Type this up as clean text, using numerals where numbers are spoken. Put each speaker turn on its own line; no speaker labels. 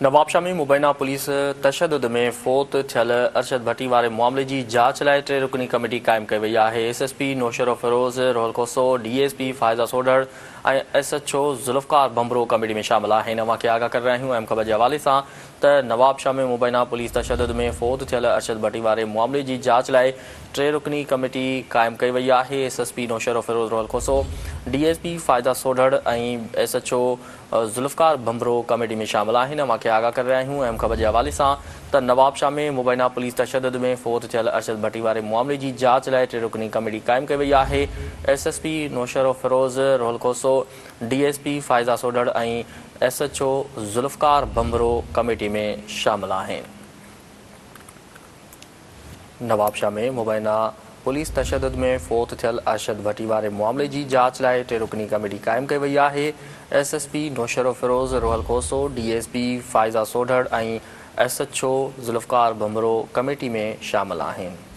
नवाबशाह में मुबैना पुलिस तशद्दुद में फ़ौत थियल अरशद भट्टी वारे मामले की जांच लाइ 3 रुकनी कमेटी क़ाइमु कई वई आहे। एसएसपी नौशरो फिरोज़ रोहलकोसो, डीएसपी फ़ाइज़ा सोढड़ ऐं एसएचओ ज़ुल्फ़कार बम्बरो कमेटी में शामिल आहिनि। अवां खे आगाह करे रहिया आहियूं अहम ख़बर जे हवाले सां त नवाबशाह में मुबैना पुलिस तशद्दुद में फ़ौत थियल अरशद भट्टी वारे मामले की जांच लाइ 3 रुकनी कमेटी क़ाइमु कई वई आहे। एसएसपी नौशरो फिरोज़ रोहलकोसो, डीएसपी फ़ाइज़ा सोढड़ ऐं एसएचओ ज़ुल्फ़कार बम्बरो कमेटी में शामिल आहिनि। अवां खे आगाह करे रहिया आहियूं अहम ख़बर जे हवाले सां त नवाबशाह में मुबैना पुलिस तशद्दुद में फ़ौत थियल अरशद भट्टी वारे मामले की जांच लाइ 3 रुकनी कमेटी क़ाइमु कई वई आहे। एसएसपी नौशरो फिरोज़ रोहलकोसो, डीएसपी फ़ाइज़ा सोढड़ ऐं एसएचओ ज़ुल्फ़कार बम्बरो कमेटी में शामिल आहिनि। नवाबशाह में मुबैना पुलिस तशद्दुद में फ़ौत थियल अरशद भट्टी वारे मामले की जांच लाइ 3 रुकनी कमेटी क़ाइमु कई वई आहे। एसएसपी नौशरो फिरोज़ रोहलकोसो, डीएसपी फ़ाइज़ा सोढड़ ऐं एसएचओ ज़ुल्फ़कार बम्बरो कमेटी में शामिल आहिनि।